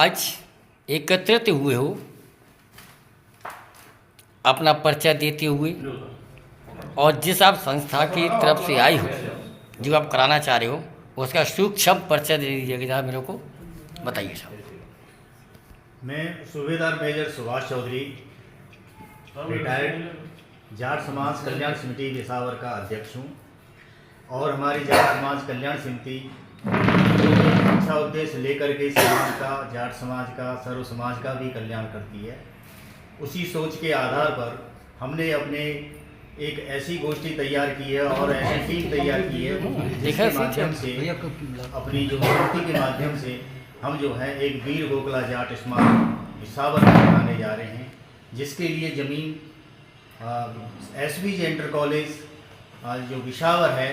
आज एकत्रित हुए हो अपना परिचय देते हुए, और जिस आप संस्था की तरफ से आई हो जो आप कराना चाह रहे हो उसका सूक्ष्म परिचय दे दीजिएगा मेरे को, बताइए साहब। मैं सूबेदार मेजर सुभाष चौधरी, रिटायर्ड जाट समाज कल्याण समिति पेशावर का अध्यक्ष हूँ। और हमारी जाट समाज कल्याण समिति अच्छा उद्देश्य लेकर के समाज का, जाट समाज का, सर्व समाज का भी कल्याण करती है। उसी सोच के आधार पर हमने अपने एक ऐसी गोष्ठी तैयार की है और ऐसी टीम तैयार की है जिसके माध्यम से, अपनी जो समिति के माध्यम से हम जो है एक वीर गोखला जाट स्मारक पेशावर बनाने जा रहे हैं, जिसके लिए ज़मीन SBJ इंटर कॉलेज जो पेशावर है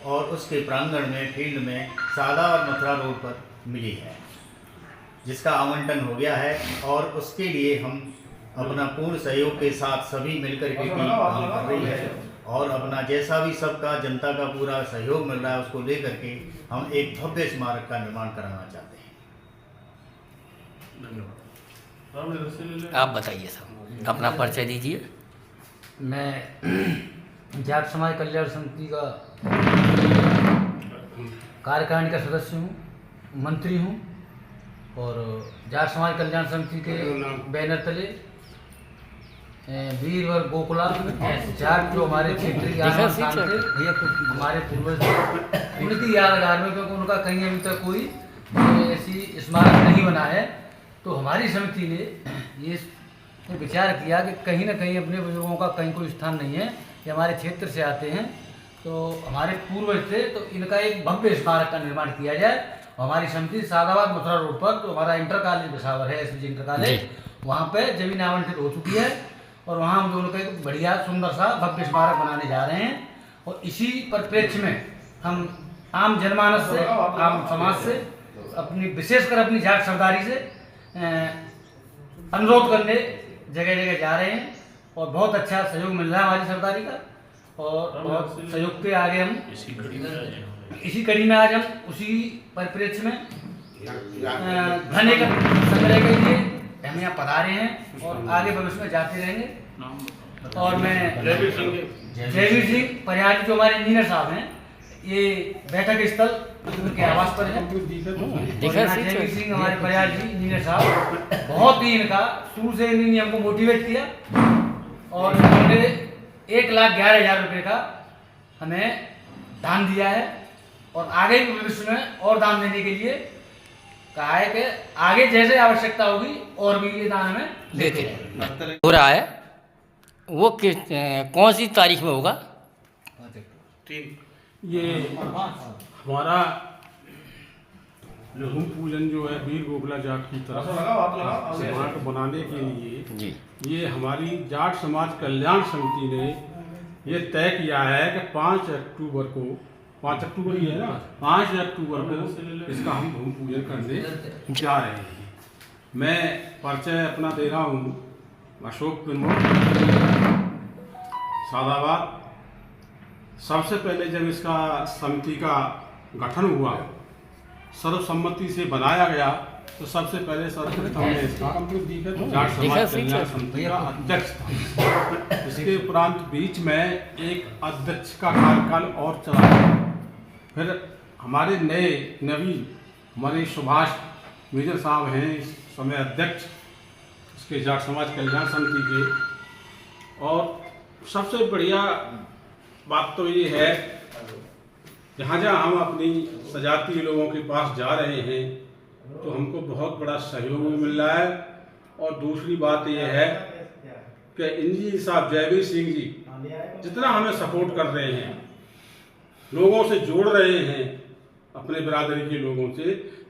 और उसके प्रांगण में, फील्ड में, सादा और मथुरा रोड पर मिली है, जिसका आवंटन हो गया है। और उसके लिए हम अपना पूर्ण सहयोग के साथ सभी मिलकर के टीम काम कर रही है और अपना जैसा भी सबका, जनता का पूरा सहयोग मिल रहा है उसको लेकर के हम एक भव्य स्मारक का निर्माण कराना चाहते हैं। आप बताइए साहब, अपना परिचय दीजिए। मैं जाट समाज कल्याण समिति का कार्यकारिणी का सदस्य हूँ, मंत्री हूँ। और जाट समाज कल्याण समिति के बैनर तले वीरवर गोखला जाट जो हमारे क्षेत्र के स्थान थे, हमारे पूर्वज थे, उनकी यादगार में, क्योंकि उनका कहीं अभी तक कोई ऐसी स्मारक नहीं बना है, तो हमारी समिति ने ये विचार किया कि कहीं ना कहीं अपने बुजुर्गों का कहीं कोई स्थान नहीं है, ये हमारे क्षेत्र से आते हैं, तो हमारे पूर्वज थे, तो इनका एक भव्य स्मारक का निर्माण किया जाए। हमारी समिति सादाबाद मथुरा रोड पर, तो हमारा इंटर कॉलेज पेशावर है, SBJ इंटर कॉलेज, वहाँ पे जमीन आवंटित हो चुकी है और वहाँ हम दोनों का एक बढ़िया सुंदर सा भव्य स्मारक बनाने जा रहे हैं। और इसी परिप्रेक्ष्य में हम आम जनमानस से, आम समाज से, अपनी विशेषकर अपनी जाट सरदारी से अनुरोध करने जगह जगह जा रहे हैं और बहुत अच्छा सहयोग मिल रहा है हमारी सरदारी का। और बहुत सहयोग के आगे हम इसी कड़ी में आज हम उसी परिप्रेक्ष्य में धन एकत्र संग्रह के लिए हम यहाँ पधारे हैं और आगे भविष्य में जाते रहेंगे। और मैं जयवीर सिंह परिहारी जो हमारे इंजीनियर साहब हैं, ये बैठक स्थल उनके आवास पर है। जयवीर सिंह हमारे परिहारी जी इंजीनियर साहब, बहुत ही इनका शुरू से इन्होंने हमको मोटिवेट किया और उन्होंने 1,11,000 रुपये का हमें दान दिया है और आगे भी भविष्य में और दान देने के लिए कहा है कि आगे जैसे आवश्यकता होगी और भी ये दान हमें देते रहें। हो रहा है वो कौन सी तारीख में होगा? ये हमारा लघु पूजन जो है वीर गोखला जाट की तरफ स्मारक बनाने के लिए जी, ये हमारी जाट समाज कल्याण समिति ने ये तय किया है कि 5 अक्टूबर को, 5 अक्टूबर ही है ना, 5 अक्टूबर को इसका हम भूमि पूजन करने जा रहे हैं। मैं परिचय अपना दे रहा हूँ, अशोक प्रमुख, सादाबाद। सबसे पहले जब इसका समिति का गठन हुआ, सर्वसम्मति से बनाया गया, तो सबसे पहले सर्वप्रथम मैं इसका जाट समाज कल्याण समिति का अध्यक्ष था। इसके उपरांत बीच में एक अध्यक्ष का कार्यकाल और चला। फिर हमारे नए नवीन हमारे सुभाष मेजर साहब हैं इस समय अध्यक्ष इसके जाट समाज कल्याण समिति के। और सबसे बढ़िया बात तो ये है, जहाँ जहाँ हम अपनी सजातीय लोगों के पास जा रहे हैं तो हमको बहुत बड़ा सहयोग भी मिल रहा है। और दूसरी बात यह है कि इंजीनियर साहब जयवीर सिंह जी जितना हमें सपोर्ट कर रहे हैं, लोगों से जोड़ रहे हैं, अपने बिरादरी के लोगों से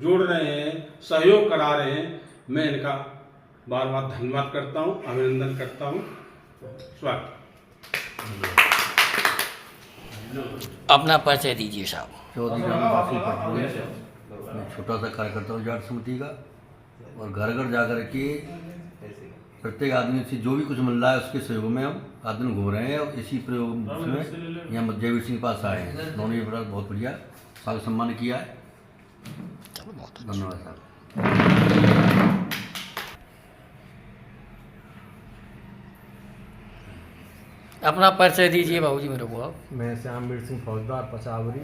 जोड़ रहे हैं, सहयोग करा रहे हैं, मैं इनका बार बार धन्यवाद करता हूँ, अभिनंदन करता हूँ। स्वागत। अपना परिचय दीजिए साहब। चौधरी रामदासी पटवारी, मैं छोटा सा कार्यकर्ता हूँ जाट समिति का। और घर घर जाकर के प्रत्येक आदमी से जो भी कुछ मिल रहा है उसके सहयोग में हम आदमी घूम रहे हैं। और इसी प्रयोग में यहाँ जयवीर सिंह के पास आए हैं, उन्होंने बहुत बढ़िया स्वागत सम्मान किया है। धन्यवाद साहब। अपना परिचय दीजिए बाबूजी मेरे को आप। मैं श्यामवीर सिंह फौजदार पचावरी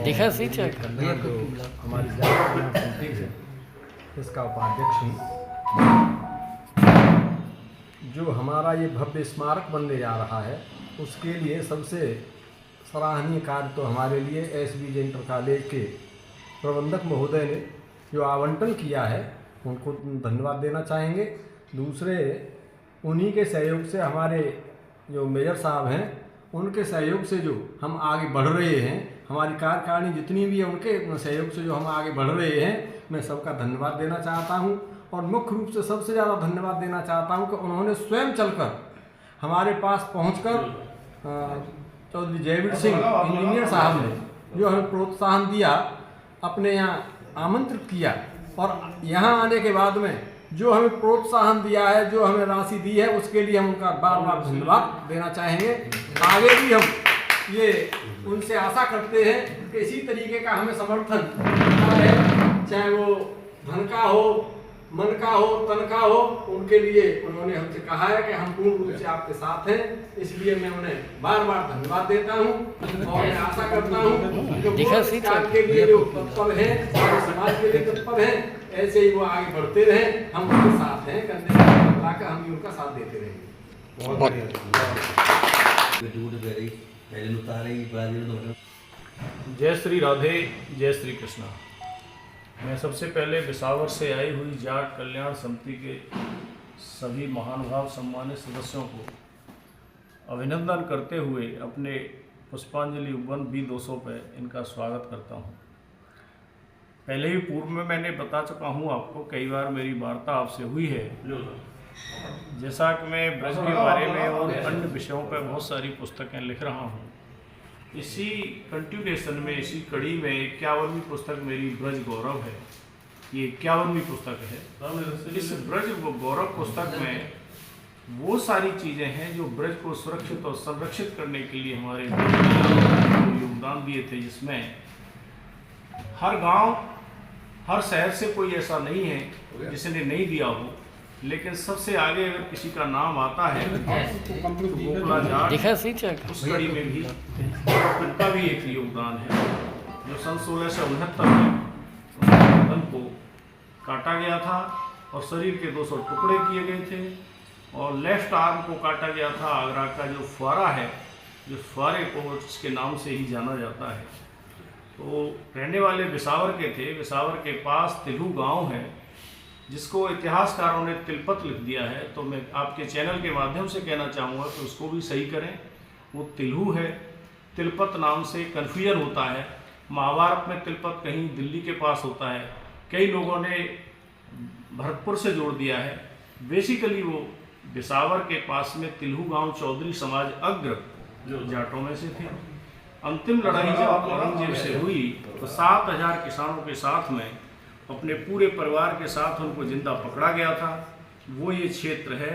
दिखा सही थे। कल्याण जो हमारी जाट कल्याण समिति है इसका उपाध्यक्ष हूँ। जो हमारा ये भव्य स्मारक बनने जा रहा है उसके लिए सबसे सराहनीय कार्य तो हमारे लिए SBJ इंटर कॉलेज के प्रबंधक महोदय ने जो आवंटन किया है उनको धन्यवाद देना चाहेंगे। दूसरे उन्हीं के सहयोग से हमारे जो मेजर साहब हैं उनके सहयोग से जो हम आगे बढ़ रहे हैं, हमारी कार्यकारिणी जितनी भी है उनके सहयोग से जो हम आगे बढ़ रहे हैं, मैं सबका धन्यवाद देना चाहता हूं। और मुख्य रूप से सबसे ज़्यादा धन्यवाद देना चाहता हूं कि उन्होंने स्वयं चलकर हमारे पास पहुंचकर चौधरी जयवीर सिंह इंजीनियर साहब ने जो हमें प्रोत्साहन दिया, अपने यहाँ आमंत्रित किया और यहाँ आने के बाद में जो हमें प्रोत्साहन दिया है, जो हमें राशि दी है, उसके लिए हम उनका बार बार धन्यवाद देना चाहेंगे। आगे भी हम ये उनसे आशा करते हैं कि इसी तरीके का हमें समर्थन मिलता रहे, चाहे वो धन का हो, मन का हो, तन का हो। उनके लिए उन्होंने हमसे कहा है कि हम पूर्ण रूप से आपके साथ हैं, इसलिए मैं उन्हें बार बार धन्यवाद देता हूं और मैं आशा करता हूं कि वो इस काम के लिए जो तत्पर हैं, हमारे समाज के लिए तत्पर हैं, ऐसे ही वो आगे बढ़ते रहें। हम उनके साथ हैं, कंधे से कंधा मिलाकर हम भी उनका साथ देते रहेंगे। जय श्री राधे, जय श्री कृष्णा। मैं सबसे पहले बिसावर से आई हुई जाट कल्याण समिति के सभी महानुभाव सम्मानित सदस्यों को अभिनंदन करते हुए अपने पुष्पांजलि उपवन B200 पर इनका स्वागत करता हूं। पहले ही पूर्व में मैंने बता चुका हूं आपको, कई बार मेरी वार्ता आपसे हुई है। जैसा कि मैं ब्रज के बारे में और अन्य विषयों पर बहुत सारी पुस्तकें लिख रहा हूं, इसी कंटिन्यूएशन में, इसी कड़ी में 51वीं पुस्तक मेरी ब्रज गौरव है। ये 51वीं पुस्तक है। इस ब्रज गौरव पुस्तक में वो सारी चीज़ें हैं जो ब्रज को सुरक्षित और संरक्षित करने के लिए हमारे योगदान दिए थे, जिसमें हर गांव, हर शहर से कोई ऐसा नहीं है जिसने नहीं दिया हो। लेकिन सबसे आगे अगर किसी का नाम आता है तो गोकला जाट, उस कड़ी में भी उनका भी एक योगदान है। जो सन 1669 में धन को काटा गया था और शरीर के 200 टुकड़े किए गए थे और लेफ्ट आर्म को काटा गया था। आगरा का जो फुआरा है, जो फुआरे को इसके नाम से ही जाना जाता है। तो रहने वाले बिसावर के थे। बिसावर के पास तिलहू गांव है, जिसको इतिहासकारों ने तिलपत लिख दिया है। तो मैं आपके चैनल के माध्यम से कहना चाहूँगा कि उसको भी सही करें। वो तिलहू है, तिलपत नाम से कन्फ्यूजन होता है। महाभारत में तिलपत कहीं दिल्ली के पास होता है, कई लोगों ने भरतपुर से जोड़ दिया है। बेसिकली वो बिसावर के पास में तिलहू गांव चौधरी समाज अग्र जो जाटों में से थे। अंतिम लड़ाई जब औरंगजेब से हुई तो 7000 किसानों के साथ में अपने पूरे परिवार के साथ उनको जिंदा पकड़ा गया था। वो ये क्षेत्र है।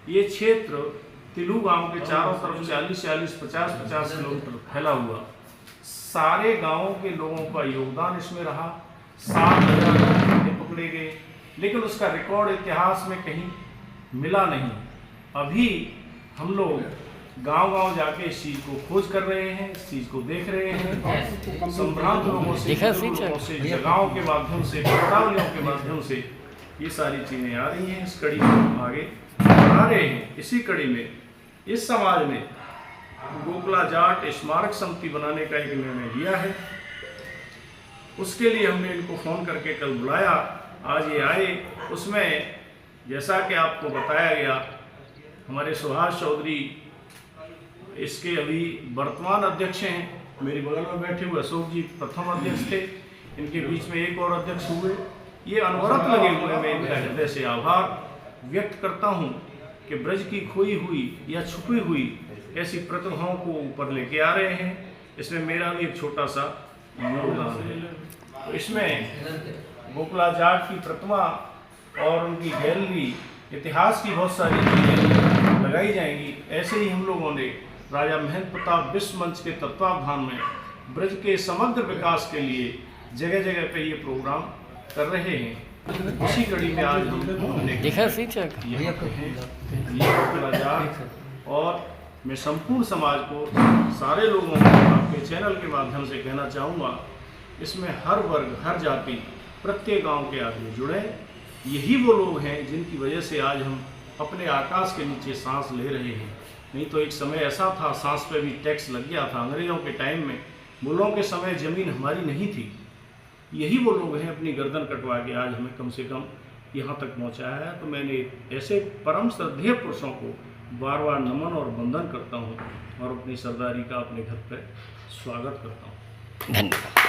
ये क्षेत्र तिलहू गांव के चारों तरफ 40-40, 50-50 किलोमीटर फैला हुआ। सारे गांवों के लोगों का योगदान इसमें रहा। 7000 लोग पकड़े गए, लेकिन उसका रिकॉर्ड इतिहास में कहीं मिला नहीं। अभी हम लोग गांव-गांव जाके इस चीज़ को खोज कर रहे हैं, इस चीज़ को देख रहे हैं। संभ्रांत लोगों से, जगहों के माध्यम से, पत्रावलियों के माध्यम से ये सारी चीज़ें आ रही हैं। इस कड़ी को हम आगे बढ़ा रहे हैं। इसी कड़ी में इस समाज में गोकला जाट स्मारक समिति बनाने का एक निर्णय लिया है। उसके लिए हमने इनको फ़ोन करके कल बुलाया, आज ये आए। उसमें जैसा कि आपको बताया गया, हमारे सुभाष चौधरी इसके अभी वर्तमान अध्यक्ष हैं। मेरे बगल में बैठे हुए अशोक जी प्रथम अध्यक्ष थे। इनके बीच में एक और अध्यक्ष हुए। ये अनवरत लगे हुए। मैं इनका हृदय से आभार व्यक्त करता हूँ कि ब्रज की खोई हुई या छुपी हुई ऐसी प्रतिभाओं को ऊपर लेके आ रहे हैं। इसमें मेरा भी एक छोटा सा योगदान है। तो इसमें गोकला जाट की प्रतिमा और उनकी गैलरी, इतिहास की बहुत सारी चीज़ें लगाई जाएंगी। ऐसे ही हम लोगों ने राजा महेंद्र प्रताप विश्व मंच के तत्वावधान में ब्रज के समग्र विकास के लिए जगह जगह पे ये प्रोग्राम कर रहे हैं। इसी कड़ी में आज हम अपने देखा शिक्षक यहाँ पे हैं, ये अपना जाट। और मैं संपूर्ण समाज को, सारे लोगों को आपके चैनल के माध्यम से कहना चाहूँगा, इसमें हर वर्ग, हर जाति, प्रत्येक गांव के आदमी जुड़े। यही वो लोग हैं जिनकी वजह से आज हम अपने आकाश के नीचे सांस ले रहे हैं। नहीं तो एक समय ऐसा था, सांस पे भी टैक्स लग गया था अंग्रेज़ों के टाइम में। मुगलों के समय ज़मीन हमारी नहीं थी। यही वो लोग हैं अपनी गर्दन कटवा के आज हमें कम से कम यहाँ तक पहुँचाया है। तो मैंने ऐसे परम श्रद्धेय पुरुषों को बार बार नमन और वंदन करता हूँ और अपनी सरदारी का अपने घर पर स्वागत करता हूँ। धन्यवाद।